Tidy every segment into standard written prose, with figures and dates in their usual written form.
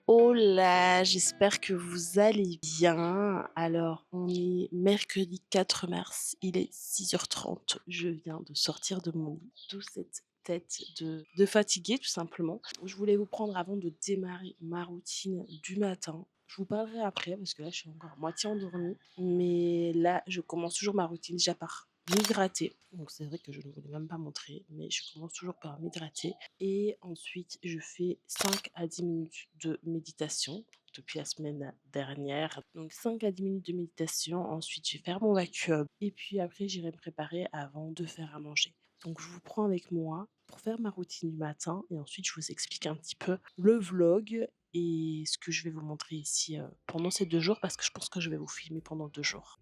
Hola, j'espère que vous allez bien. Alors, on est mercredi 4 mars, il est 6h30. Je viens de sortir de mon lit, d'où cette tête de fatiguée, tout simplement. Je voulais vous prendre avant de démarrer ma routine du matin. Je vous parlerai après parce que là, je suis encore à moitié endormie. Mais là, je commence toujours ma routine déjà par m'hydrater. Donc, c'est vrai que je ne vous l'ai même pas montré, mais je commence toujours par m'hydrater. Et ensuite, je fais 5 à 10 minutes de méditation depuis la semaine dernière. Donc 5 à 10 minutes de méditation. Ensuite, je vais faire mon vacuum. Et puis après, j'irai me préparer avant de faire à manger. Donc je vous prends avec moi pour faire ma routine du matin. Et ensuite, je vous explique un petit peu le vlog et ce que je vais vous montrer ici pendant ces 2 jours parce que je pense que je vais vous filmer pendant 2 jours.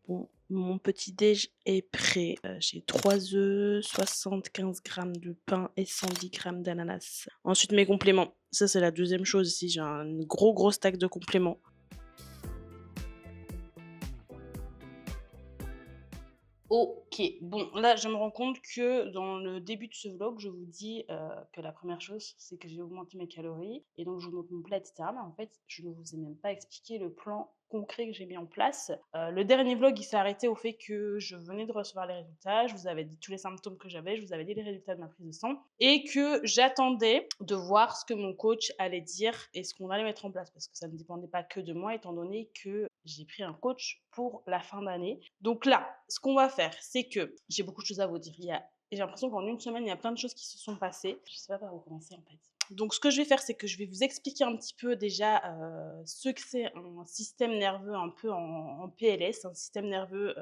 Bon, mon petit déj est prêt. J'ai 3 œufs, 75 grammes de pain et 110 grammes d'ananas. Ensuite, mes compléments. Ça, c'est la deuxième chose ici. J'ai un gros stack de compléments. OK. Bon, là, je me rends compte que dans le début de ce vlog, je vous dis, que la première chose, c'est que j'ai augmenté mes calories et donc je vous montre mon plat et cetera. Mais en fait, je ne vous ai même pas expliqué le plan concret que j'ai mis en place. Le dernier vlog, il s'est arrêté au fait que je venais de recevoir les résultats. Je vous avais dit tous les symptômes que j'avais, je vous avais dit les résultats de ma prise de sang et que j'attendais de voir ce que mon coach allait dire et ce qu'on allait mettre en place parce que ça ne dépendait pas que de moi étant donné que j'ai pris un coach pour la fin d'année. Donc là, ce qu'on va faire, c'est que j'ai beaucoup de choses à vous dire. J'ai l'impression qu'en une semaine, il y a plein de choses qui se sont passées. Je sais pas par où commencer en fait. Donc ce que je vais faire, c'est que je vais vous expliquer un petit peu déjà ce que c'est un système nerveux un peu en PLS, un système nerveux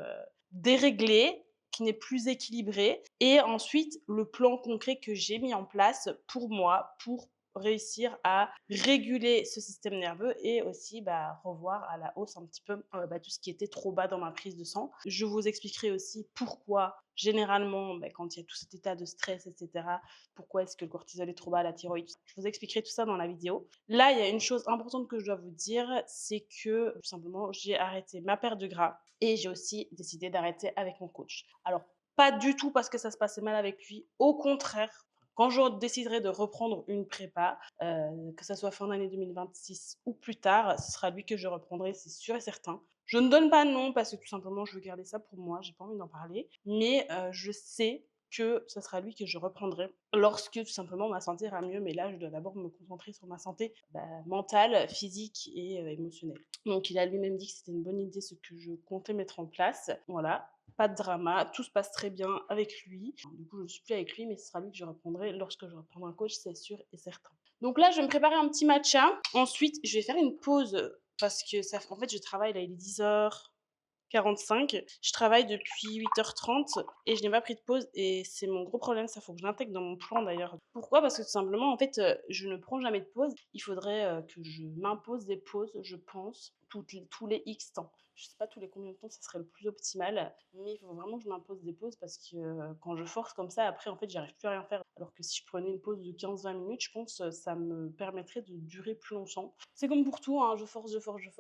déréglé, qui n'est plus équilibré. Et ensuite, le plan concret que j'ai mis en place pour moi, pour réussir à réguler ce système nerveux et aussi revoir à la hausse un petit peu tout ce qui était trop bas dans ma prise de sang. Je vous expliquerai aussi pourquoi généralement quand il y a tout cet état de stress etc., pourquoi est-ce que le cortisol est trop bas, la thyroïde. Je vous expliquerai tout ça dans la vidéo. Là, il y a une chose importante que je dois vous dire, c'est que tout simplement j'ai arrêté ma perte de gras et j'ai aussi décidé d'arrêter avec mon coach. Alors pas du tout parce que ça se passait mal avec lui, au contraire, quand je déciderai de reprendre une prépa, que ça soit fin d'année 2026 ou plus tard, ce sera lui que je reprendrai, c'est sûr et certain. Je ne donne pas de nom parce que tout simplement je veux garder ça pour moi, j'ai pas envie d'en parler, mais je sais que ce sera lui que je reprendrai lorsque tout simplement ma santé ira mieux, mais là je dois d'abord me concentrer sur ma santé, mentale, physique et émotionnelle. Donc il a lui-même dit que c'était une bonne idée ce que je comptais mettre en place. Voilà, pas de drama, tout se passe très bien avec lui. Du coup, je ne suis plus avec lui, mais ce sera lui que je reprendrai lorsque je reprendrai un coach, c'est sûr et certain. Donc là, je vais me préparer un petit matcha. Ensuite, je vais faire une pause parce que en fait, je travaille, là, il est 10h45. Je travaille depuis 8h30 et je n'ai pas pris de pause et c'est mon gros problème. Ça, faut que je l'intègre dans mon plan d'ailleurs. Pourquoi? Parce que tout simplement, en fait, je ne prends jamais de pause. Il faudrait que je m'impose des pauses, je pense, tous les X temps. Je sais pas tous les combien de temps ça serait le plus optimal, mais il faut vraiment que je m'impose des pauses parce que quand je force comme ça, après, en fait, j'arrive plus à rien faire. Alors que si je prenais une pause de 15-20 minutes, je pense ça me permettrait de durer plus longtemps. C'est comme pour tout, hein, je force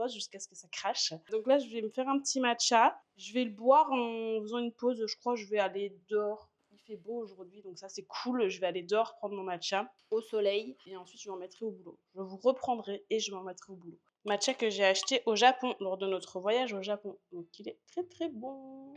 jusqu'à ce que ça crache. Donc là, je vais me faire un petit matcha. Je vais le boire en faisant une pause. Je crois que je vais aller dehors. Il fait beau aujourd'hui, donc ça c'est cool. Je vais aller dehors prendre mon matcha au soleil et ensuite je m'en mettrai au boulot. Je vous reprendrai et je m'en mettrai au boulot. Matcha que j'ai acheté au Japon lors de notre voyage au Japon. Donc il est très très bon.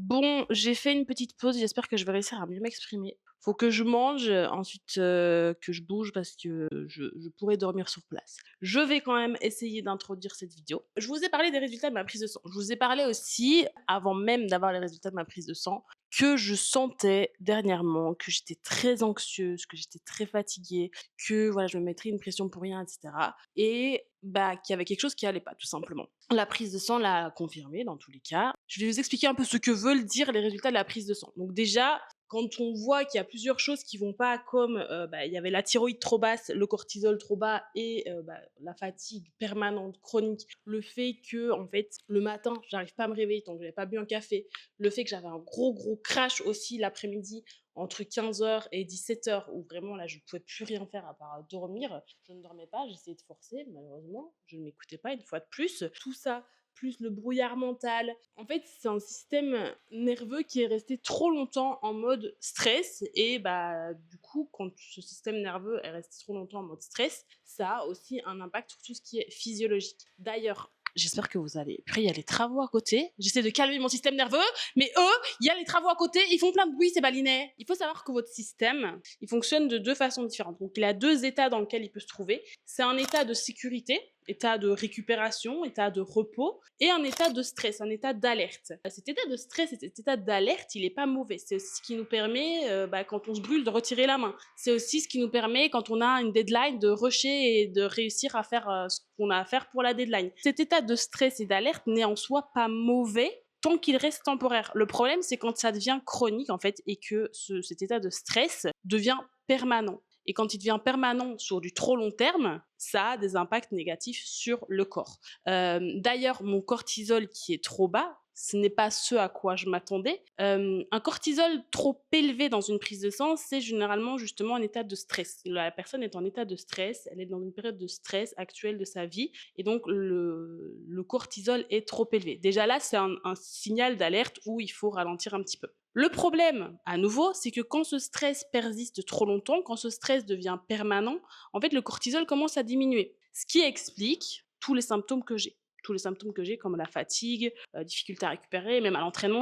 Bon, j'ai fait une petite pause, j'espère que je vais réussir à mieux m'exprimer. Faut que je mange, ensuite, que je bouge parce que je pourrais dormir sur place. Je vais quand même essayer d'introduire cette vidéo. Je vous ai parlé des résultats de ma prise de sang. Je vous ai parlé aussi, avant même d'avoir les résultats de ma prise de sang, que je sentais dernièrement que j'étais très anxieuse, que j'étais très fatiguée, que voilà, je me mettrais une pression pour rien, et cetera. Et bah, qu'il y avait quelque chose qui allait pas, tout simplement. La prise de sang l'a confirmé dans tous les cas. Je vais vous expliquer un peu ce que veulent dire les résultats de la prise de sang. Donc déjà, quand on voit qu'il y a plusieurs choses qui vont pas, comme bah, il y avait la thyroïde trop basse, le cortisol trop bas et bah, la fatigue permanente, chronique, le fait que en fait le matin j'arrive pas à me réveiller tant que j'avais pas bu un café, le fait que j'avais un gros crash aussi l'après-midi entre 15 h et 17 h où vraiment là je pouvais plus rien faire à part dormir. Je ne dormais pas, j'essayais de forcer, malheureusement je ne m'écoutais pas une fois de plus. Tout ça plus le brouillard mental. En fait, c'est un système nerveux qui est resté trop longtemps en mode stress et bah du coup, quand ce système nerveux est resté trop longtemps en mode stress, ça a aussi un impact sur tout ce qui est physiologique. D'ailleurs, j'espère que vous allez. Après, il y a les travaux à côté. J'essaie de calmer mon système nerveux, mais eux, il y a les travaux à côté, ils font plein de bruit, ces balinets. Il faut savoir que votre système, il fonctionne de deux façons différentes. Donc, il a deux états dans lesquels il peut se trouver. C'est un état de sécurité, état de récupération, état de repos, et un état de stress, un état d'alerte. Cet état de stress et cet état d'alerte, il est pas mauvais. C'est aussi ce qui nous permet, bah, quand on se brûle, de retirer la main. C'est aussi ce qui nous permet, quand on a une deadline, de rusher et de réussir à faire ce qu'on a à faire pour la deadline. Cet état de stress et d'alerte n'est en soi pas mauvais tant qu'il reste temporaire. Le problème, c'est quand ça devient chronique, en fait, et que cet état de stress devient permanent. Et quand il devient permanent sur du trop long terme, ça a des impacts négatifs sur le corps. D'ailleurs, mon cortisol qui est trop bas, ce n'est pas ce à quoi je m'attendais. Un cortisol trop élevé dans une prise de sang, c'est généralement justement un état de stress. La personne est en état de stress, elle est dans une période de stress actuelle de sa vie, et donc le cortisol est trop élevé. Déjà là, c'est un signal d'alerte où il faut ralentir un petit peu. Le problème, à nouveau, c'est que quand ce stress persiste trop longtemps, quand ce stress devient permanent, en fait, le cortisol commence à diminuer. Ce qui explique tous les symptômes que j'ai. Tous les symptômes que j'ai, comme la fatigue, difficulté à récupérer, même à l'entraînement,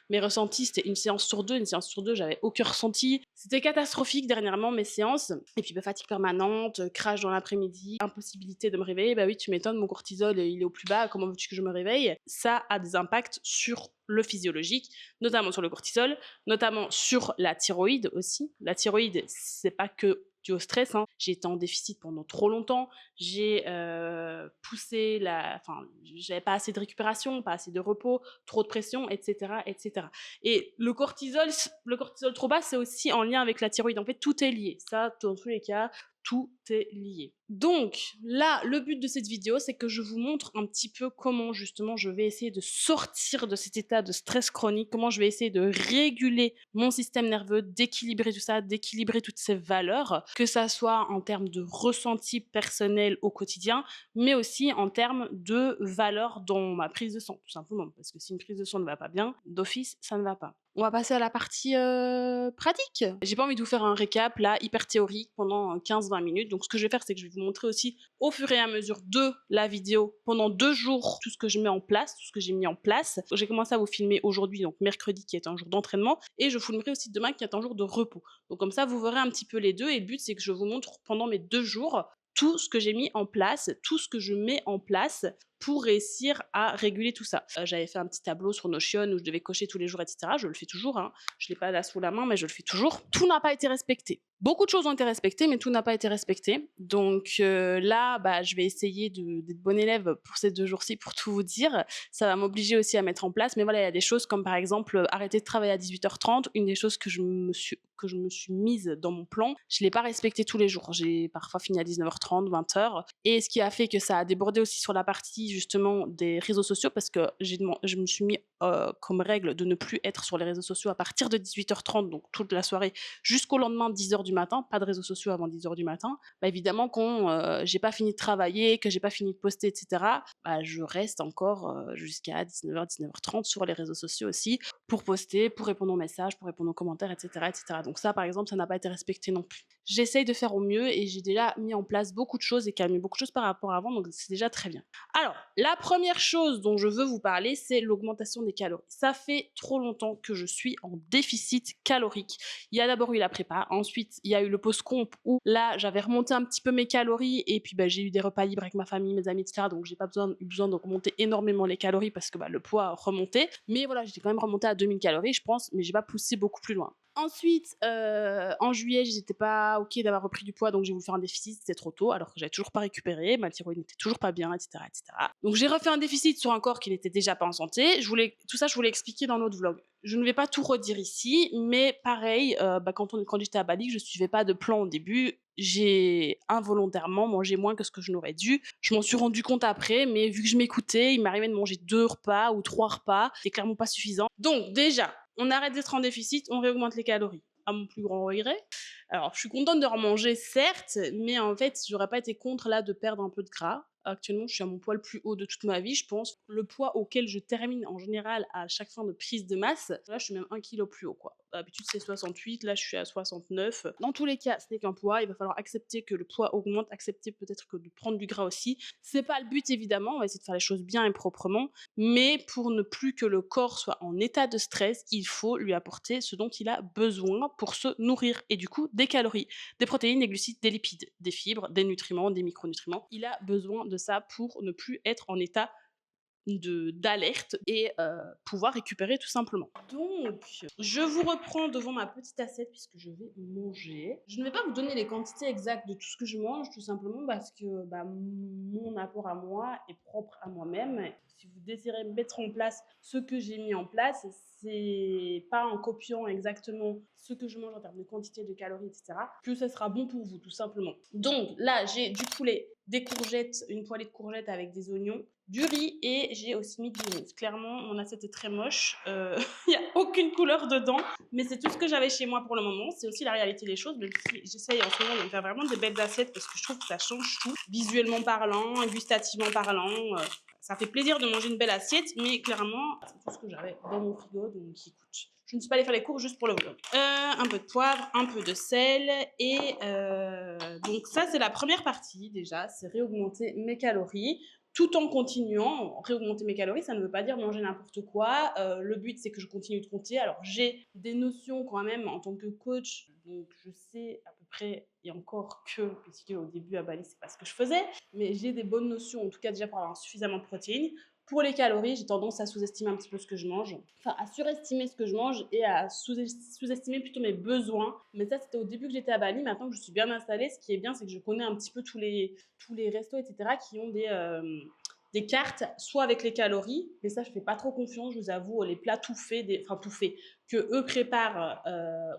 mes ressentis, c'était une séance sur deux, j'avais aucun ressenti. C'était catastrophique dernièrement, mes séances. Et puis, fatigue permanente, crash dans l'après-midi, impossibilité de me réveiller. Bah oui, tu m'étonnes, mon cortisol, il est au plus bas, comment veux-tu que je me réveille? Ça a des impacts sur le physiologique, notamment sur le cortisol, notamment sur la thyroïde aussi. La thyroïde, c'est pas que dû au stress, hein. J'ai été en déficit pendant trop longtemps, j'ai poussé enfin, j'avais pas assez de récupération, pas assez de repos, trop de pression, etc., etc. Et le cortisol trop bas, c'est aussi en lien avec la thyroïde. En fait, tout est lié. Ça, dans tous les cas, tout est lié. Donc là, le but de cette vidéo, c'est que je vous montre un petit peu comment justement je vais essayer de sortir de cet état de stress chronique, comment je vais essayer de réguler mon système nerveux, d'équilibrer tout ça, d'équilibrer toutes ces valeurs, que ça soit en termes de ressenti personnel au quotidien, mais aussi en termes de valeurs dans ma prise de sang, tout simplement. Parce que si une prise de sang ne va pas bien, d'office, ça ne va pas. On va passer à la partie pratique. J'ai pas envie de vous faire un récap là, hyper théorique, pendant 15-20 minutes. Donc ce que je vais faire, c'est que je vais vous montrer aussi au fur et à mesure de la vidéo, pendant 2 jours, tout ce que je mets en place, tout ce que j'ai mis en place. J'ai commencé à vous filmer aujourd'hui, donc mercredi, qui est un jour d'entraînement, et je filmerai aussi demain, qui est un jour de repos. Donc comme ça, vous verrez un petit peu les deux, et le but, c'est que je vous montre pendant mes 2 jours tout ce que j'ai mis en place, tout ce que je mets en place pour réussir à réguler tout ça. J'avais fait un petit tableau sur Notion où je devais cocher tous les jours, etc. Je le fais toujours, hein. Je l'ai pas là sous la main, mais je le fais toujours. Tout n'a pas été respecté. Beaucoup de choses ont été respectées, mais tout n'a pas été respecté. Donc là, je vais essayer d'être bonne élève pour ces 2 jours-ci, pour tout vous dire. Ça va m'obliger aussi à mettre en place. Mais voilà, il y a des choses comme par exemple arrêter de travailler à 18h30. Une des choses que je me suis mise dans mon plan, je l'ai pas respecté tous les jours. J'ai parfois fini à 19h30, 20h. Et ce qui a fait que ça a débordé aussi sur la partie justement des réseaux sociaux, parce que je me suis mis comme règle de ne plus être sur les réseaux sociaux à partir de 18h30, donc toute la soirée, jusqu'au lendemain 10h du matin, pas de réseaux sociaux avant 10h du matin. Évidemment, quand j'ai pas fini de travailler, que j'ai pas fini de poster, etc., je reste encore jusqu'à 19h, 19h30 sur les réseaux sociaux aussi, pour poster, pour répondre aux messages, pour répondre aux commentaires, etc., etc. Donc ça, par exemple, ça n'a pas été respecté non plus. J'essaye de faire au mieux et j'ai déjà mis en place beaucoup de choses et calmé beaucoup de choses par rapport à avant, donc c'est déjà très bien. Alors, la première chose dont je veux vous parler, c'est l'augmentation des calories. Ça fait trop longtemps que je suis en déficit calorique. Il y a d'abord eu la prépa, ensuite il y a eu le post-comp où là j'avais remonté un petit peu mes calories et puis j'ai eu des repas libres avec ma famille, mes amis, etc. Donc j'ai pas eu besoin de remonter énormément les calories parce que le poids remontait. Mais voilà, j'étais quand même remontée à 2000 calories, je pense, mais j'ai pas poussé beaucoup plus loin. Ensuite, en juillet, j'étais pas OK d'avoir repris du poids, donc j'ai voulu faire un déficit, c'était trop tôt, alors que j'avais toujours pas récupéré, ma thyroïde n'était toujours pas bien, etc., etc. Donc j'ai refait un déficit sur un corps qui n'était déjà pas en santé. Tout ça, je voulais expliquer dans l'autre vlog. Je ne vais pas tout redire ici, mais pareil, quand j'étais à Bali, je suivais pas de plan au début. J'ai involontairement mangé moins que ce que je n'aurais dû. Je m'en suis rendu compte après, mais vu que je m'écoutais, il m'arrivait de manger 2 repas ou 3 repas. C'était clairement pas suffisant. Donc déjà, on arrête d'être en déficit, on réaugmente les calories. À mon plus grand regret. Alors, je suis contente de remanger, certes, mais en fait, j'aurais pas été contre là de perdre un peu de gras. Actuellement, je suis à mon poids le plus haut de toute ma vie, je pense. Le poids auquel je termine en général à chaque fin de prise de masse, là, je suis même 1 kilo plus haut, quoi. D'habitude, c'est 68, là, je suis à 69. Dans tous les cas, ce n'est qu'un poids. Il va falloir accepter que le poids augmente, accepter peut-être que de prendre du gras aussi. C'est pas le but, évidemment. On va essayer de faire les choses bien et proprement. Mais pour ne plus que le corps soit en état de stress, il faut lui apporter ce dont il a besoin pour se nourrir. Et du coup, des calories, des protéines, des glucides, des lipides, des fibres, des nutriments, des micronutriments. Il a besoin de ça pour ne plus être en état d'alerte et pouvoir récupérer tout simplement. Donc, je vous reprends devant ma petite assiette puisque je vais manger. Je ne vais pas vous donner les quantités exactes de tout ce que je mange, tout simplement parce que mon apport à moi est propre à moi-même. Si vous désirez mettre en place ce que j'ai mis en place, c'est pas en copiant exactement ce que je mange en termes de quantité, de calories, etc., que ça sera bon pour vous, tout simplement. Donc là, j'ai du poulet, des courgettes, une poêlée de courgettes avec des oignons, du riz et j'ai aussi mis du riz. Clairement, mon assiette est très moche. Il n'y a aucune couleur dedans, mais c'est tout ce que j'avais chez moi pour le moment. C'est aussi la réalité des choses, même si j'essaye en ce moment de me faire vraiment des belles assiettes parce que je trouve que ça change tout, visuellement parlant, gustativement parlant. Ça fait plaisir de manger une belle assiette, mais clairement, c'est tout ce que j'avais dans mon frigo, donc écoute. Je ne suis pas allée faire les cours juste pour le vlog. Un peu de poivre, un peu de sel, et donc ça c'est la première partie déjà, c'est réaugmenter mes calories tout en continuant, réaugmenter mes calories, ça ne veut pas dire manger n'importe quoi. Le but, c'est que je continue de compter. Alors, j'ai des notions quand même en tant que coach, donc je sais à peu près, et encore que, puisque au début à Bali, c'est pas ce que je faisais, mais j'ai des bonnes notions, en tout cas déjà pour avoir suffisamment de protéines. Pour les calories, j'ai tendance à sous-estimer un petit peu ce que je mange, enfin à surestimer ce que je mange et à sous-estimer plutôt mes besoins. Mais ça, c'était au début que j'étais à Bali. Maintenant que je suis bien installée, ce qui est bien, c'est que je connais un petit peu tous les restos, etc., qui ont des cartes, soit avec les calories, mais ça, je fais pas trop confiance, je vous avoue, les plats tout faits, enfin tout faits, que eux préparent,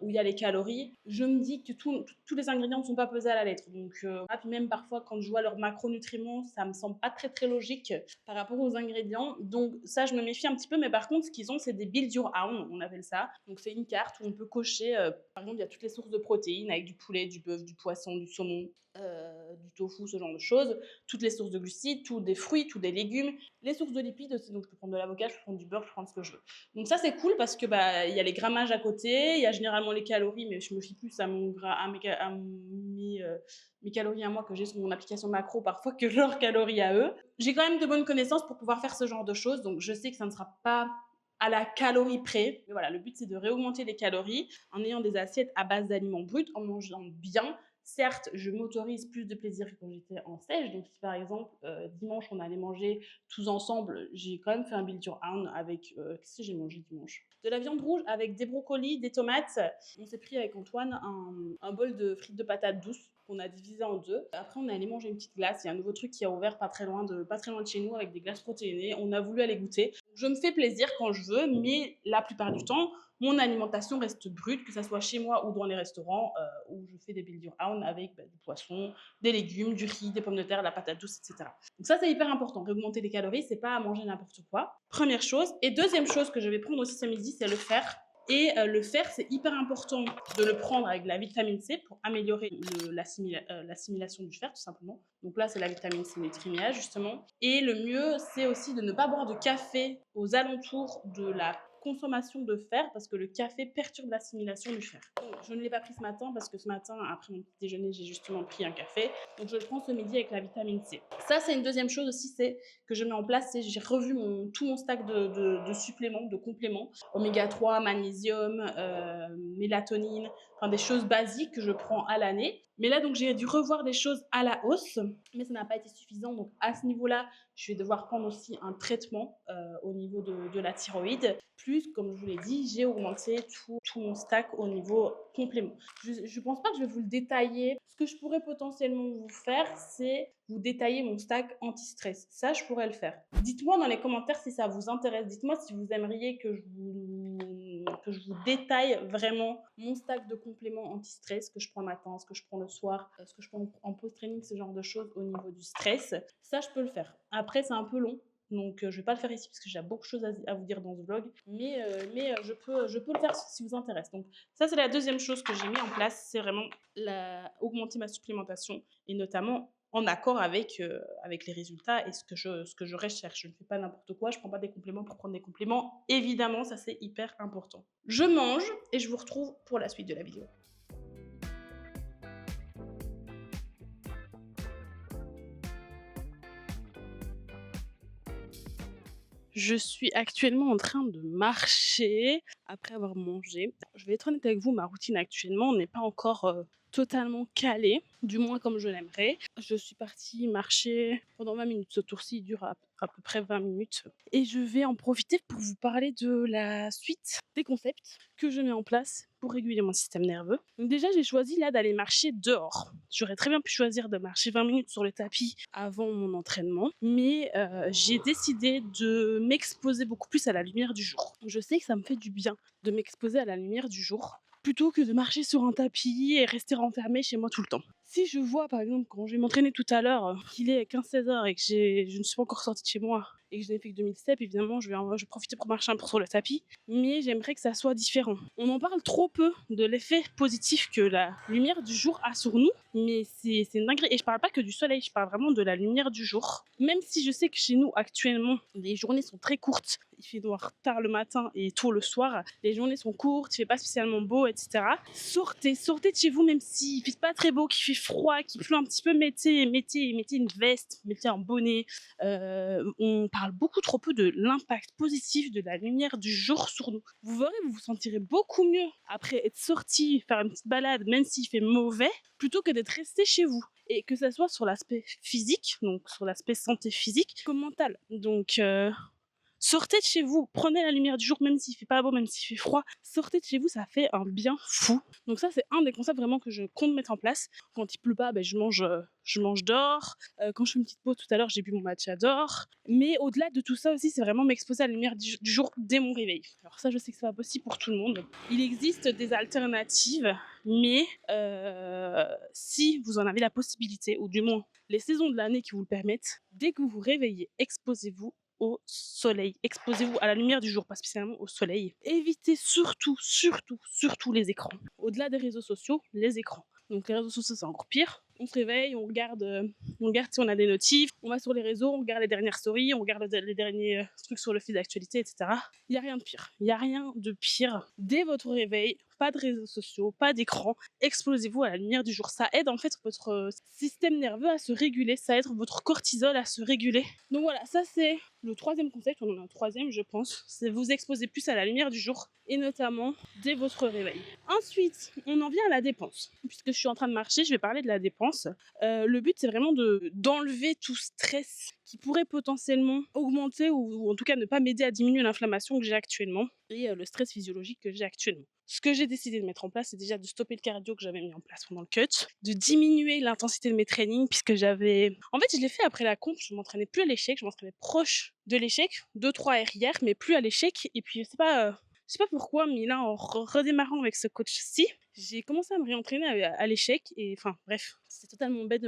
où il y a les calories, je me dis que tous les ingrédients ne sont pas pesés à la lettre. Donc, puis même parfois, quand je vois leurs macronutriments, ça me semble pas très très logique par rapport aux ingrédients. Donc, ça, je me méfie un petit peu. Mais par contre, ce qu'ils ont, c'est des Build Your Own, on appelle ça. Donc, c'est une carte où on peut cocher, par exemple, il y a toutes les sources de protéines avec du poulet, du bœuf, du poisson, du saumon, du tofu, ce genre de choses, toutes les sources de glucides, tous des fruits, tous des légumes, les sources de lipides aussi, donc je peux prendre de l'avocat, je peux prendre du beurre, je peux prendre ce que je veux. Donc ça c'est cool parce que il y a les grammages à côté, il y a généralement les calories, mais je me fie plus à mes calories à moi que j'ai sur mon application macro parfois que leurs calories à eux. J'ai quand même de bonnes connaissances pour pouvoir faire ce genre de choses, donc je sais que ça ne sera pas à la calorie près. Mais voilà, le but c'est de réaugmenter les calories en ayant des assiettes à base d'aliments bruts, en mangeant bien. Certes, je m'autorise plus de plaisir que quand j'étais en sèche. Donc, si par exemple, dimanche, on allait manger tous ensemble, j'ai quand même fait un Build Your Own avec. Qu'est-ce que j'ai mangé dimanche? De la viande rouge avec des brocolis, des tomates. On s'est pris avec Antoine un bol de frites de patates douces qu'on a divisé en deux. Après, on est allé manger une petite glace. Il y a un nouveau truc qui a ouvert pas très loin de chez nous avec des glaces protéinées. On a voulu aller goûter. Je me fais plaisir quand je veux, mais la plupart du temps, mon alimentation reste brute, que ce soit chez moi ou dans les restaurants où je fais des Build Your Own avec du poisson, des légumes, du riz, des pommes de terre, de la patate douce, etc. Donc ça, c'est hyper important. Réaugmenter les calories, c'est pas à manger n'importe quoi. Première chose. Et deuxième chose que je vais prendre aussi ce midi, c'est le fer. Et le fer, c'est hyper important de le prendre avec de la vitamine C pour améliorer l'assimilation du fer, tout simplement. Donc là, c'est la vitamine C Nutrimia, justement. Et le mieux, c'est aussi de ne pas boire de café aux alentours de la consommation de fer parce que le café perturbe l'assimilation du fer. Donc, je ne l'ai pas pris ce matin parce que ce matin, après mon petit déjeuner, j'ai justement pris un café. Donc, je le prends ce midi avec la vitamine C. Ça, c'est une deuxième chose aussi, c'est que je mets en place, c'est j'ai revu tout mon stack de suppléments, de compléments, oméga 3, magnésium, mélatonine, enfin des choses basiques que je prends à l'année. Mais là, donc, j'ai dû revoir des choses à la hausse, mais ça n'a pas été suffisant. Donc, à ce niveau-là, je vais devoir prendre aussi un traitement au niveau de la thyroïde. Plus, comme je vous l'ai dit, j'ai augmenté tout mon stack au niveau complément. Je ne pense pas que je vais vous le détailler. Ce que je pourrais potentiellement vous faire, c'est vous détailler mon stack anti-stress. Ça, je pourrais le faire. Dites-moi dans les commentaires si ça vous intéresse. Dites-moi si vous aimeriez que je vous détaille vraiment mon stack de compléments anti-stress, ce que je prends le matin, ce que je prends le soir, ce que je prends en post-training, ce genre de choses au niveau du stress. Ça, je peux le faire. Après, c'est un peu long. Donc, je ne vais pas le faire ici parce que j'ai beaucoup de choses à vous dire dans ce vlog. Mais je peux le faire si vous intéresse. Donc, ça, c'est la deuxième chose que j'ai mis en place. C'est vraiment augmenter ma supplémentation et notamment en accord avec les résultats et ce que je recherche. Je ne fais pas n'importe quoi. Je ne prends pas des compléments pour prendre des compléments. Évidemment, ça, c'est hyper important. Je mange et je vous retrouve pour la suite de la vidéo. Je suis actuellement en train de marcher après avoir mangé. Je vais être honnête avec vous, ma routine actuellement n'est pas encore totalement calée, du moins comme je l'aimerais. Je suis partie marcher pendant 20 minutes. Ce tour-ci dure à peu près 20 minutes. Et je vais en profiter pour vous parler de la suite des concepts que je mets en place pour réguler mon système nerveux. Donc déjà, j'ai choisi là d'aller marcher dehors. J'aurais très bien pu choisir de marcher 20 minutes sur le tapis avant mon entraînement, mais j'ai décidé de m'exposer beaucoup plus à la lumière du jour. Je sais que ça me fait du bien de m'exposer à la lumière du jour plutôt que de marcher sur un tapis et rester renfermée chez moi tout le temps. Si je vois par exemple quand je vais m'entraîner tout à l'heure qu'il est 15-16 heures et que je ne suis pas encore sortie de chez moi et que je n'ai fait que 2000 steps, évidemment je vais profiter pour marcher un peu sur le tapis, mais j'aimerais que ça soit différent. On en parle trop peu de l'effet positif que la lumière du jour a sur nous, mais c'est une dinguerie. Et je parle pas que du soleil, je parle vraiment de la lumière du jour. Même si je sais que chez nous actuellement les journées sont très courtes, il fait noir tard le matin et tôt le soir, les journées sont courtes, il fait pas spécialement beau, etc. Sortez de chez vous, même s'il fait pas très beau, qu'il fait froid, qu'il pleut un petit peu, mettez une veste, mettez un bonnet. On parle beaucoup trop peu de l'impact positif de la lumière du jour sur nous. Vous verrez, vous vous sentirez beaucoup mieux après être sorti, faire une petite balade, même s'il fait mauvais, plutôt que d'être resté chez vous. Et que ça soit sur l'aspect physique, donc sur l'aspect santé physique, comme mental. Donc, sortez de chez vous, prenez la lumière du jour, même s'il fait pas beau, même s'il fait froid. Sortez de chez vous, ça fait un bien fou. Donc ça, c'est un des concepts vraiment que je compte mettre en place. Quand il pleut pas, je mange dehors. Quand je fais une petite pause tout à l'heure, j'ai bu mon matcha dehors. Mais au-delà de tout ça aussi, c'est vraiment m'exposer à la lumière du jour dès mon réveil. Alors ça, je sais que c'est pas possible pour tout le monde. Il existe des alternatives, mais si vous en avez la possibilité, ou du moins les saisons de l'année qui vous le permettent, dès que vous vous réveillez, exposez-vous au soleil. Exposez-vous à la lumière du jour, pas spécialement au soleil. Évitez surtout les écrans. Au-delà des réseaux sociaux, les écrans. Donc les réseaux sociaux, c'est encore pire. On se réveille, on regarde si on a des notifs, on va sur les réseaux, on regarde les dernières stories, on regarde les derniers trucs sur le fil d'actualité, etc. Il n'y a rien de pire. Il n'y a rien de pire. Dès votre réveil, pas de réseaux sociaux, pas d'écran, exposez-vous à la lumière du jour. Ça aide en fait votre système nerveux à se réguler, ça aide votre cortisol à se réguler. Donc voilà, ça c'est le troisième concept, on en a un troisième je pense, c'est vous exposer plus à la lumière du jour et notamment dès votre réveil. Ensuite, on en vient à la dépense. Puisque je suis en train de marcher, je vais parler de la dépense. Le but c'est vraiment d'enlever tout stress qui pourrait potentiellement augmenter ou en tout cas ne pas m'aider à diminuer l'inflammation que j'ai actuellement et le stress physiologique que j'ai actuellement. Ce que j'ai décidé de mettre en place, c'est déjà de stopper le cardio que j'avais mis en place pendant le cut, de diminuer l'intensité de mes trainings, puisque j'avais... En fait, je l'ai fait après la compte, je m'entraînais plus à l'échec, je m'entraînais proche de l'échec, 2-3 RIR, mais plus à l'échec, et puis je sais pas pourquoi, mais là, en redémarrant avec ce coach-ci, j'ai commencé à me réentraîner à l'échec, et enfin, bref, c'était totalement bête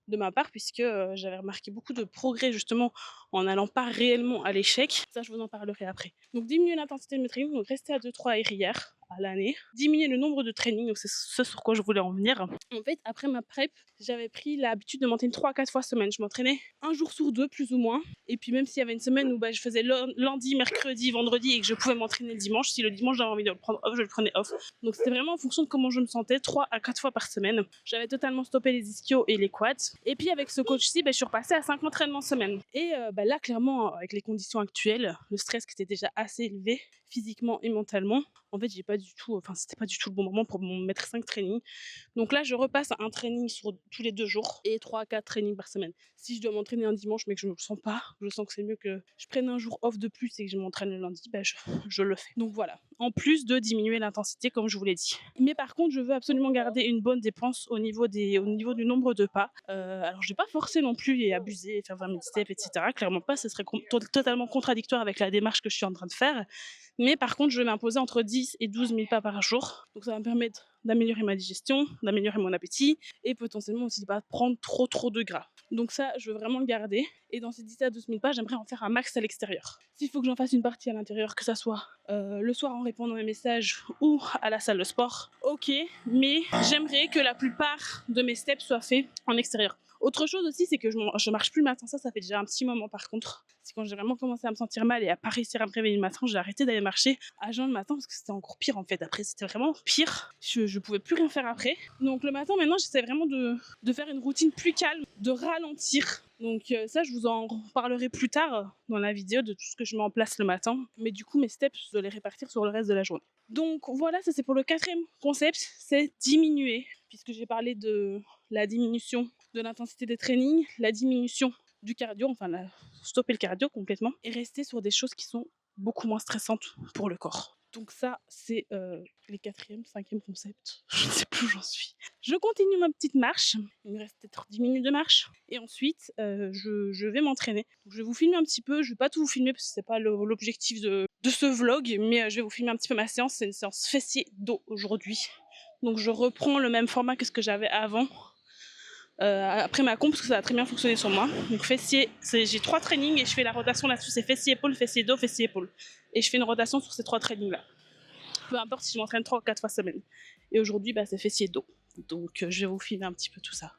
de ma part, puisque j'avais remarqué beaucoup de progrès justement en n'allant pas réellement à l'échec. Ça, je vous en parlerai après. Donc diminuer l'intensité de mes trainings, donc rester à 2-3 RIR à l'année, diminuer le nombre de trainings, donc c'est ce sur quoi je voulais en venir. En fait, après ma prep, j'avais pris l'habitude de m'entraîner 3 à 4 fois semaine. Je m'entraînais un jour sur 2, plus ou moins. Et puis même s'il y avait une semaine où je faisais lundi, mercredi, vendredi et que je pouvais m'entraîner le dimanche, si le dimanche j'avais envie de le prendre off, je le prenais off. Donc c'était vraiment en fonction de comment je me sentais, 3 à 4 fois par semaine. J'avais totalement stoppé les ischios et les quads. Et puis avec ce coach-ci, je suis repassée à 5 entraînements semaine. Et là, clairement, avec les conditions actuelles, le stress qui était déjà assez élevé, physiquement et mentalement, en fait, c'était pas du tout le bon moment pour me mettre 5 trainings. Donc là, je repasse à un training sur tous les 2 jours et 3 à 4 trainings par semaine. Si je dois m'entraîner un dimanche mais que je me sens pas, je sens que c'est mieux que je prenne un jour off de plus et que je m'entraîne le lundi, je le fais. Donc voilà, en plus de diminuer l'intensité comme je vous l'ai dit. Mais par contre, je veux absolument garder une bonne dépense au niveau du nombre de pas. Alors je vais pas forcer non plus et abuser, faire 20 000 steps, etc. Clairement pas, ce serait totalement contradictoire avec la démarche que je suis en train de faire. Mais par contre, je vais m'imposer entre 10 et 12 000 pas par jour. Donc ça va me permettre d'améliorer ma digestion, d'améliorer mon appétit et potentiellement aussi de ne pas prendre trop de gras. Donc ça, je veux vraiment le garder. Et dans ces 10 à 12 000 pas, j'aimerais en faire un max à l'extérieur. S'il faut que j'en fasse une partie à l'intérieur, que ça soit le soir en répondant à mes messages ou à la salle de sport, ok, mais j'aimerais que la plupart de mes steps soient faits en extérieur. Autre chose aussi, c'est que je marche plus le matin. Ça fait déjà un petit moment par contre. C'est quand j'ai vraiment commencé à me sentir mal et à pas réussir à me réveiller le matin, j'ai arrêté d'aller marcher à jeun le matin parce que c'était encore pire en fait. Après, c'était vraiment pire. Je pouvais plus rien faire après. Donc le matin, maintenant, j'essaie vraiment de faire une routine plus calme, de ralentir. Donc ça, je vous en parlerai plus tard dans la vidéo de tout ce que je mets en place le matin. Mais du coup, mes steps, je dois les répartir sur le reste de la journée. Donc voilà, ça c'est pour le 4e concept, c'est diminuer. Puisque j'ai parlé de la diminution de l'intensité des trainings, la diminution du cardio, stopper le cardio complètement et rester sur des choses qui sont beaucoup moins stressantes pour le corps. Donc ça, c'est les 4e, 5e concepts. Je ne sais plus où j'en suis. Je continue ma petite marche. Il me reste peut-être 10 minutes de marche. Et ensuite, je vais m'entraîner. Donc, je vais vous filmer un petit peu. Je ne vais pas tout vous filmer parce que ce n'est pas l'objectif de ce vlog. Mais je vais vous filmer un petit peu ma séance. C'est une séance fessier-dos aujourd'hui. Donc je reprends le même format que ce que j'avais avant. Après ma comp parce que ça a très bien fonctionné sur moi. Donc fessier, j'ai 3 trainings et je fais la rotation là-dessus, c'est fessier épaule, fessier dos, fessier épaule. Et je fais une rotation sur ces 3 trainings là. Peu importe si je m'entraîne 3 ou 4 fois semaine. Et aujourd'hui, c'est fessier dos. Donc je vais vous filmer un petit peu tout ça.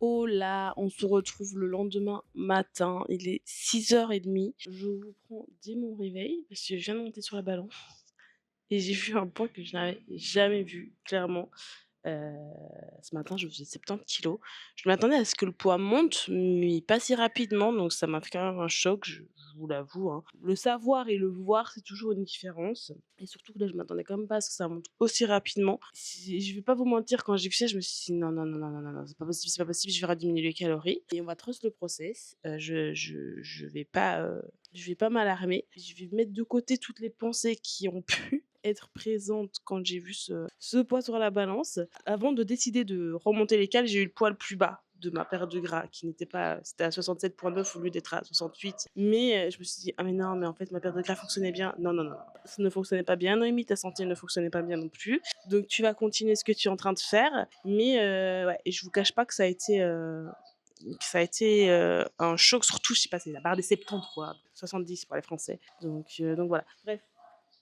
Oh là, on se retrouve le lendemain matin, il est 6h30. Je vous prends dès mon réveil parce que je viens de monter sur la balance et j'ai vu un poids que je n'avais jamais vu, clairement. Ce matin, je faisais 70 kilos. Je m'attendais à ce que le poids monte, mais pas si rapidement, donc ça m'a fait quand même un choc, je vous l'avoue, hein. Le savoir et le voir, c'est toujours une différence. Et surtout que là, je m'attendais quand même pas à ce que ça monte aussi rapidement. Je vais pas vous mentir, quand j'ai vu ça, je me suis dit non, non, non, non, non, non, non, c'est pas possible, je vais diminuer les calories. Et on va trust le process. Je vais pas m'alarmer. Je vais mettre de côté toutes les pensées qui ont pu être présente quand j'ai vu ce poids sur la balance. Avant de décider de remonter les cales, j'ai eu le poids le plus bas de ma perte de gras, qui n'était pas, c'était à 67,9 au lieu d'être à 68. Mais je me suis dit, ah mais non, mais en fait ma perte de gras fonctionnait bien. Non, non, non, ça ne fonctionnait pas bien. Noémie, ta santé ne fonctionnait pas bien non plus. Donc tu vas continuer ce que tu es en train de faire. Mais ouais, et je vous cache pas que ça a été un choc, surtout, je sais pas, c'est la barre des 70 quoi, 70 pour les Français. Donc voilà. Bref,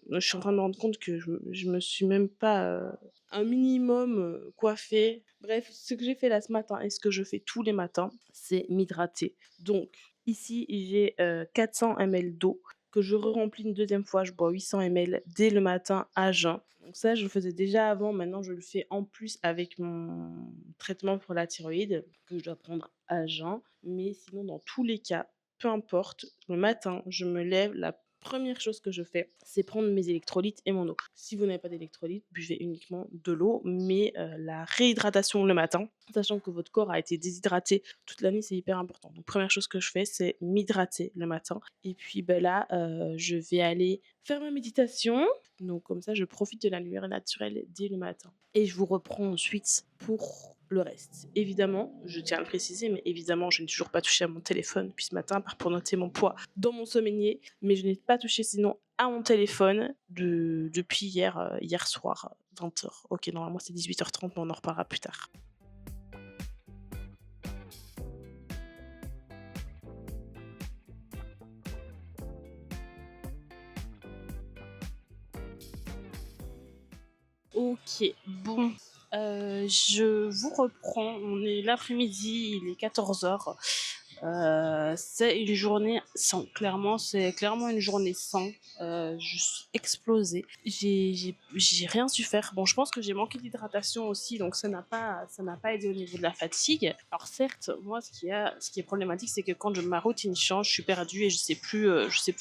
je suis en train de me rendre compte que je me suis même pas un minimum coiffée. Bref, ce que j'ai fait là ce matin et ce que je fais tous les matins, c'est m'hydrater. Donc, ici, j'ai 400 ml d'eau que je remplis une deuxième fois. Je bois 800 ml dès le matin à jeun. Donc ça, je le faisais déjà avant. Maintenant, je le fais en plus avec mon traitement pour la thyroïde que je dois prendre à jeun. Mais sinon, dans tous les cas, peu importe, le matin, je me lève, la première chose que je fais, c'est prendre mes électrolytes et mon eau. Si vous n'avez pas d'électrolytes, buvez uniquement de l'eau, mais la réhydratation le matin, sachant que votre corps a été déshydraté toute la nuit, c'est hyper important. Donc première chose que je fais, c'est m'hydrater le matin. Et puis là, je vais aller faire ma méditation. Donc comme ça, je profite de la lumière naturelle dès le matin. Et je vous reprends ensuite pour le reste. Évidemment, je tiens à le préciser, mais évidemment, je n'ai toujours pas touché à mon téléphone depuis ce matin, à part pour noter mon poids dans mon sommeiller. Mais je n'ai pas touché sinon à mon téléphone depuis hier soir, 20h. Ok, normalement c'est 18h30, mais on en reparlera plus tard. Ok, bon, je vous reprends. On est l'après-midi, il est 14h. C'est une journée sans, clairement, c'est clairement une journée sans. Je suis explosée. J'ai rien su faire. Bon, je pense que j'ai manqué d'hydratation aussi, donc ça n'a pas aidé au niveau de la fatigue. Alors certes, moi, ce qui est problématique, c'est que quand ma routine change, je suis perdue et je sais plus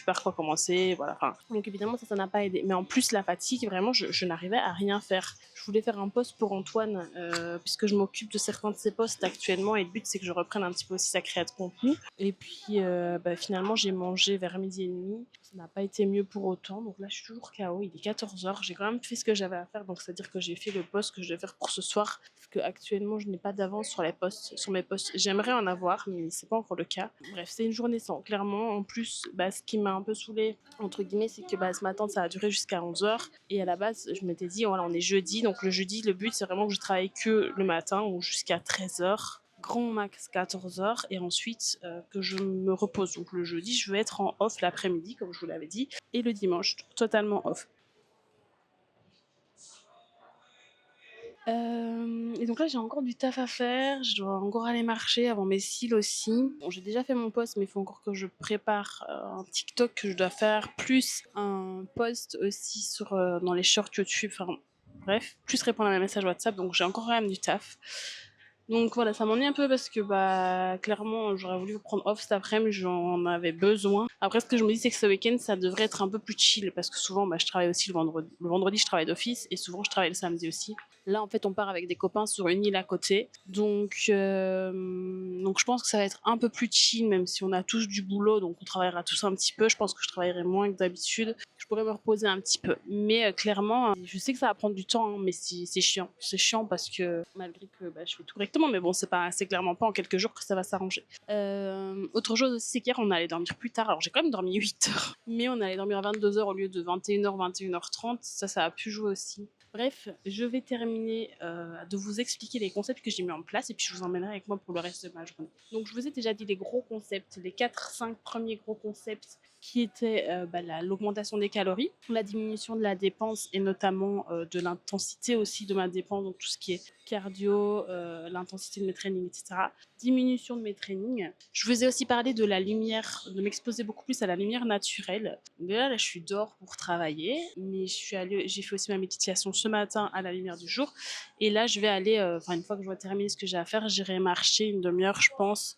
par quoi commencer. Voilà. Enfin, donc évidemment, ça n'a pas aidé. Mais en plus, la fatigue, vraiment, je n'arrivais à rien faire. Je voulais faire un post pour Antoine, puisque je m'occupe de certains de ses posts actuellement, et le but c'est que je reprenne un petit peu aussi sa création de contenu. Et puis finalement j'ai mangé vers midi et demi, ça n'a pas été mieux pour autant, donc là je suis toujours KO, il est 14h, j'ai quand même fait ce que j'avais à faire, donc c'est à dire que j'ai fait le post que je devais faire pour ce soir, parce que actuellement je n'ai pas d'avance sur mes posts, j'aimerais en avoir mais c'est pas encore le cas. Bref, c'est une journée sans, clairement. En plus, ce qui m'a un peu saoulée entre guillemets, c'est que ce matin ça a duré jusqu'à 11h, et à la base je m'étais dit voilà, on est jeudi, donc le jeudi le but c'est vraiment que je travaille que le matin ou jusqu'à 13h, grand max 14h, et ensuite que je me repose. Donc le jeudi je vais être en off l'après-midi comme je vous l'avais dit, et le dimanche totalement off. Et donc là, j'ai encore du taf à faire. Je dois encore aller marcher avant mes cils aussi. Bon, j'ai déjà fait mon post, mais il faut encore que je prépare un TikTok que je dois faire, plus un post aussi dans les shorts YouTube. Enfin, bref, plus répondre à mes messages WhatsApp. Donc j'ai encore quand même du taf. Donc voilà, ça m'ennuie un peu parce que clairement j'aurais voulu prendre off cet après-midi, j'en avais besoin. Après, ce que je me dis, c'est que ce week-end ça devrait être un peu plus chill, parce que souvent je travaille aussi le vendredi. Le vendredi je travaille d'office, et souvent je travaille le samedi aussi. Là en fait on part avec des copains sur une île à côté, donc je pense que ça va être un peu plus chill, même si on a tous du boulot, donc on travaillera tous un petit peu. Je pense que je travaillerai moins que d'habitude, je pourrais me reposer un petit peu. Mais clairement, je sais que ça va prendre du temps, hein, mais c'est chiant. C'est chiant parce que malgré que je fais tout correctement, mais bon, c'est clairement pas en quelques jours que ça va s'arranger. Autre chose aussi, c'est qu'hier, on allait dormir plus tard. Alors j'ai quand même dormi 8 heures, mais on allait dormir à 22h au lieu de 21h, 21h30. Ça a pu jouer aussi. Bref, je vais terminer de vous expliquer les concepts que j'ai mis en place, et puis je vous emmènerai avec moi pour le reste de ma journée. Donc je vous ai déjà dit les gros concepts, les 4-5 premiers gros concepts qui étaient l'augmentation des calories, la diminution de la dépense, et notamment de l'intensité aussi de ma dépense, donc tout ce qui est cardio, l'intensité de mes trainings, etc. Diminution de mes trainings. Je vous ai aussi parlé de la lumière, de m'exposer beaucoup plus à la lumière naturelle. Déjà là, je suis dehors pour travailler, mais j'ai fait aussi ma méditation ce matin à la lumière du jour. Et là, je vais aller, une fois que je vais terminer ce que j'ai à faire, j'irai marcher une demi-heure, je pense,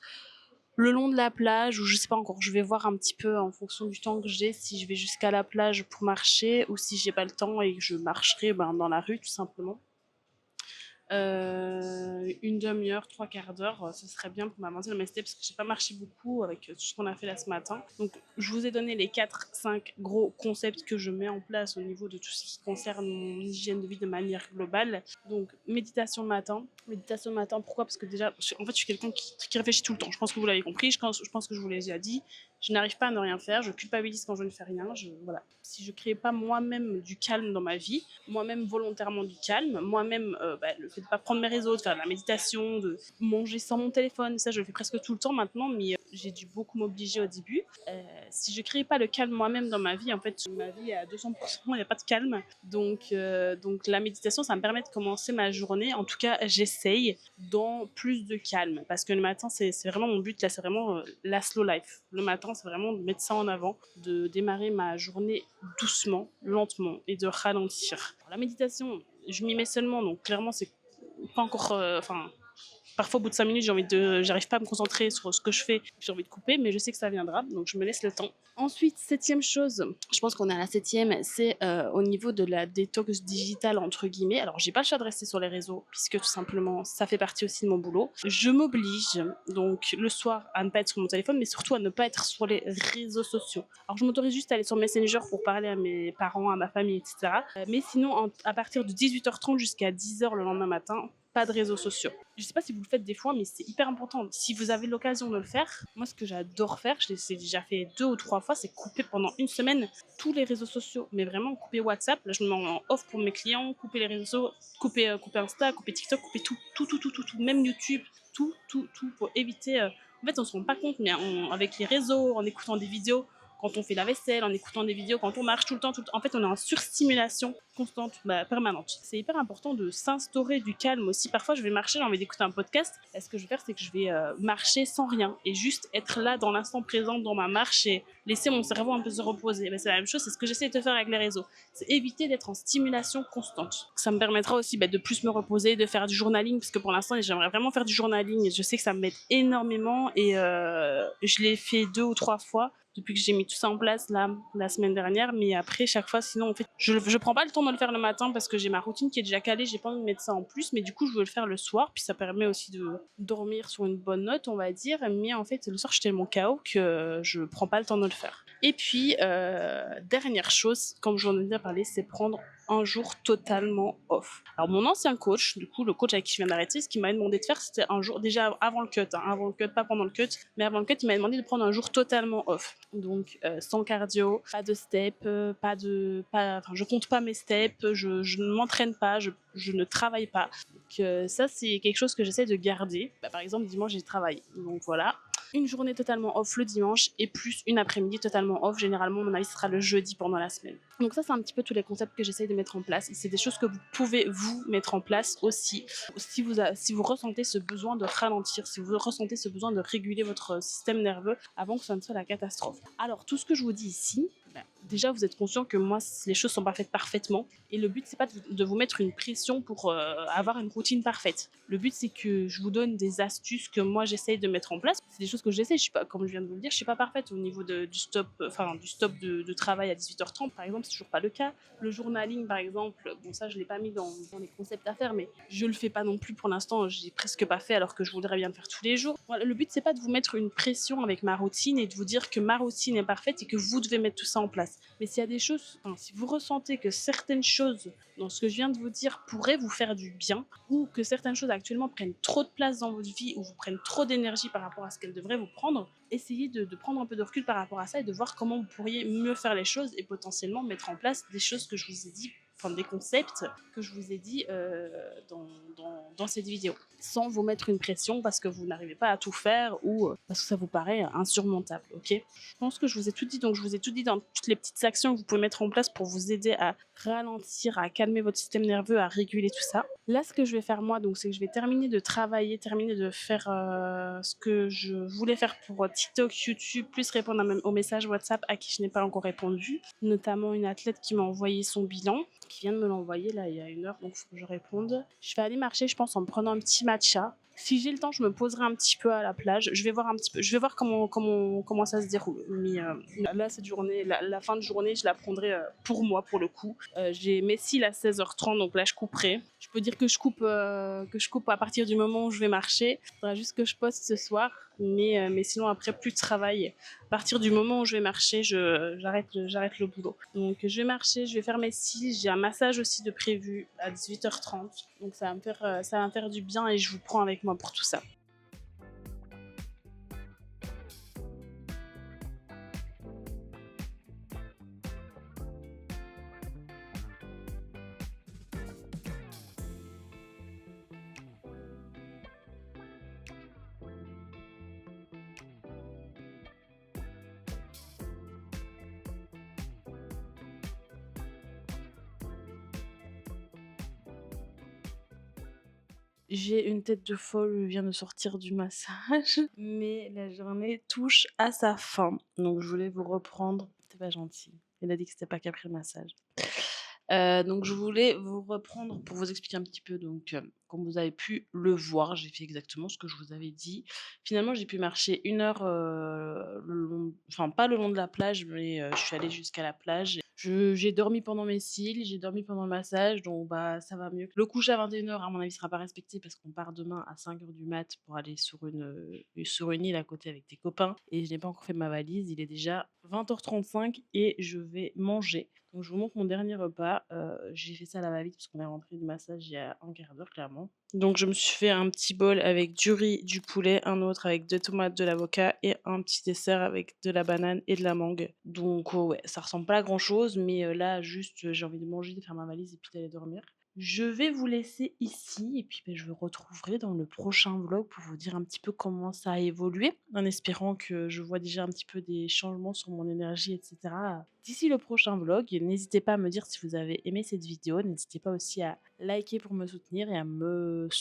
le long de la plage, ou je sais pas encore, je vais voir un petit peu en fonction du temps que j'ai, si je vais jusqu'à la plage pour marcher, ou si j'ai pas le temps et que je marcherai dans la rue tout simplement. Une demi-heure, trois quarts d'heure, ce serait bien pour m'avancer dans mes steps, parce que j'ai pas marché beaucoup avec tout ce qu'on a fait là ce matin. Donc je vous ai donné les 4-5 gros concepts que je mets en place au niveau de tout ce qui concerne mon hygiène de vie de manière globale. Donc méditation le matin. Méditation le matin, pourquoi? Parce que déjà, en fait, je suis quelqu'un qui réfléchit tout le temps. Je pense que vous l'avez compris, je pense que je vous l'ai déjà dit. Je n'arrive pas à ne rien faire, je culpabilise quand je ne fais rien. Voilà. Si je ne crée pas moi-même du calme dans ma vie, moi-même volontairement du calme, moi-même le fait de ne pas prendre mes réseaux, de faire de la méditation, de manger sans mon téléphone, ça je le fais presque tout le temps maintenant, mais j'ai dû beaucoup m'obliger au début. Si je ne crée pas le calme moi-même dans ma vie, en fait ma vie est à 200%, il n'y a pas de calme. Donc la méditation, ça me permet de commencer ma journée, en tout cas j'essaye, dans plus de calme, parce que le matin c'est vraiment mon but là, c'est vraiment la slow life. Le matin c'est vraiment de mettre ça en avant, de démarrer ma journée doucement, lentement, et de ralentir. Alors, la méditation, je m'y mets seulement, donc clairement c'est pas encore Parfois, au bout de 5 minutes, j'arrive pas à me concentrer sur ce que je fais, j'ai envie de couper, mais je sais que ça viendra, donc je me laisse le temps. Ensuite, septième chose, je pense qu'on est à la septième, c'est au niveau de la détox digitale, entre guillemets. Alors, j'ai pas le choix de rester sur les réseaux, puisque tout simplement, ça fait partie aussi de mon boulot. Je m'oblige, donc, le soir, à ne pas être sur mon téléphone, mais surtout à ne pas être sur les réseaux sociaux. Alors, je m'autorise juste à aller sur Messenger pour parler à mes parents, à ma famille, etc. Mais sinon, à partir de 18h30 jusqu'à 10h le lendemain matin, pas de réseaux sociaux. Je sais pas si vous le faites des fois, mais c'est hyper important. Si vous avez l'occasion de le faire, moi, ce que j'adore faire, je l'ai déjà fait 2 ou 3 fois, c'est couper pendant une semaine tous les réseaux sociaux. Mais vraiment, couper WhatsApp, là, je me mets en off pour mes clients, couper les réseaux, couper Insta, couper TikTok, couper tout, même YouTube, tout, pour éviter. En fait, on se rend pas compte, mais avec les réseaux, en écoutant des vidéos, quand on fait la vaisselle, en écoutant des vidéos, quand on marche tout le temps. En fait, on est en surstimulation constante, permanente. C'est hyper important de s'instaurer du calme aussi. Parfois, je vais marcher, j'ai envie d'écouter un podcast. Et ce que je vais faire, c'est que je vais marcher sans rien et juste être là dans l'instant présent, dans ma marche et laisser mon cerveau un peu se reposer. C'est la même chose, c'est ce que j'essaie de faire avec les réseaux. C'est éviter d'être en stimulation constante. Ça me permettra aussi de plus me reposer, de faire du journaling, parce que pour l'instant, j'aimerais vraiment faire du journaling. Je sais que ça m'aide énormément et je l'ai fait 2 ou 3 fois depuis que j'ai mis tout ça en place là, la semaine dernière. Mais après, chaque fois, sinon, en fait, je prends pas le temps de le faire le matin parce que j'ai ma routine qui est déjà calée. J'ai pas envie de mettre ça en plus. Mais du coup, je veux le faire le soir. Puis ça permet aussi de dormir sur une bonne note, on va dire. Mais en fait, le soir, je suis tellement KO que je prends pas le temps de le faire. Et puis, dernière chose, comme j'en ai déjà parlé, c'est prendre un jour totalement off. Alors mon ancien coach, du coup le coach avec qui je viens d'arrêter, ce qu'il m'avait demandé de faire, c'était un jour, déjà avant le cut, avant le cut, pas pendant le cut, mais avant le cut, il m'a demandé de prendre un jour totalement off. Donc sans cardio, pas de step, je compte pas mes steps, je ne m'entraîne pas, je ne travaille pas. Donc ça c'est quelque chose que j'essaie de garder. Par exemple dimanche j'ai travaillé, donc voilà. Une journée totalement off le dimanche et plus une après-midi totalement off. Généralement, mon avis, ce sera le jeudi pendant la semaine. Donc ça, c'est un petit peu tous les concepts que j'essaye de mettre en place. Et c'est des choses que vous pouvez, vous, mettre en place aussi. Si vous ressentez ce besoin de ralentir, si vous ressentez ce besoin de réguler votre système nerveux avant que ça ne soit la catastrophe. Alors, tout ce que je vous dis ici, déjà, vous êtes conscient que moi, les choses sont pas faites parfaitement. Et le but, c'est pas de vous mettre une pression pour avoir une routine parfaite. Le but, c'est que je vous donne des astuces que moi, j'essaye de mettre en place. C'est des choses que j'essaie. Je suis pas, comme je viens de vous le dire, je suis pas parfaite au niveau du stop de travail à 18h30, par exemple. C'est toujours pas le cas. Le journaling, par exemple, bon, ça, je l'ai pas mis dans les concepts à faire, mais je le fais pas non plus pour l'instant. J'ai presque pas fait alors que je voudrais bien le faire tous les jours. Voilà, le but, c'est pas de vous mettre une pression avec ma routine et de vous dire que ma routine est parfaite et que vous devez mettre tout ça en place. Mais s'il y a des choses, si vous ressentez que certaines choses dans ce que je viens de vous dire pourraient vous faire du bien, ou que certaines choses actuellement prennent trop de place dans votre vie ou vous prennent trop d'énergie par rapport à ce qu'elles devraient vous prendre, essayez de prendre un peu de recul par rapport à ça et de voir comment vous pourriez mieux faire les choses et potentiellement mettre en place des choses que je vous ai dit, des concepts que je vous ai dit dans cette vidéo, sans vous mettre une pression parce que vous n'arrivez pas à tout faire ou parce que ça vous paraît insurmontable, ok? Je pense que je vous ai tout dit, donc je vous ai tout dit dans toutes les petites actions que vous pouvez mettre en place pour vous aider à ralentir, à calmer votre système nerveux, à réguler tout ça. Là, ce que je vais faire moi, donc, c'est que je vais terminer de travailler, terminer de faire ce que je voulais faire pour TikTok, YouTube, plus répondre aux messages WhatsApp à qui je n'ai pas encore répondu, notamment une athlète qui m'a envoyé son bilan, qui vient de me l'envoyer là il y a 1 heure, donc il faut que je réponde. Je vais aller marcher, je pense, en me prenant un petit matcha. Si j'ai le temps, je me poserai un petit peu à la plage. Je vais voir comment ça se déroule. Mais là, cette journée, la fin de journée, je la prendrai pour moi, pour le coup. J'ai Messi à 16h30, donc là, je couperai. Je peux dire que je coupe à partir du moment où je vais marcher. Il faudra juste que je poste ce soir. Mais sinon, après, plus de travail. À partir du moment où je vais marcher, j'arrête le boulot. Donc, je vais marcher, je vais faire mes cils. J'ai un massage aussi de prévu à 18h30. Donc, ça va me faire du bien et je vous prends avec moi pour tout ça. J'ai une tête de folle, je viens de sortir du massage, mais la journée touche à sa fin. Donc je voulais vous reprendre. C'était pas gentil. Elle a dit que c'était pas qu'après le massage. Donc je voulais vous reprendre pour vous expliquer un petit peu donc, comme vous avez pu le voir, j'ai fait exactement ce que je vous avais dit. Finalement, j'ai pu marcher 1 heure, le long enfin pas le long de la plage, mais, je suis allée jusqu'à la plage. J'ai dormi pendant mes cils, j'ai dormi pendant le massage, donc bah, ça va mieux. Le coucher à 21 heures à mon avis sera pas respecté parce qu'on part demain à 5 heures du mat pour aller sur une île à côté avec des copains et je n'ai pas encore fait ma valise. Il est déjà 20h35 et je vais manger. Donc je vous montre mon dernier repas, j'ai fait ça à la va-vite parce qu'on est rentré du massage il y a un quart d'heure clairement. Donc je me suis fait un petit bol avec du riz, du poulet, un autre avec des tomates, de l'avocat et un petit dessert avec de la banane et de la mangue. Donc ouais, ça ressemble pas à grand chose, mais là juste, j'ai envie de manger, de faire ma valise et puis d'aller dormir. Je vais vous laisser ici et puis, beh, je vous retrouverai dans le prochain vlog pour vous dire un petit peu comment ça a évolué, en espérant que je vois déjà un petit peu des changements sur mon énergie et cetera, d'ici le prochain vlog. Et n'hésitez pas à me dire si vous avez aimé cette vidéo, n'hésitez pas aussi à liker pour me soutenir et à me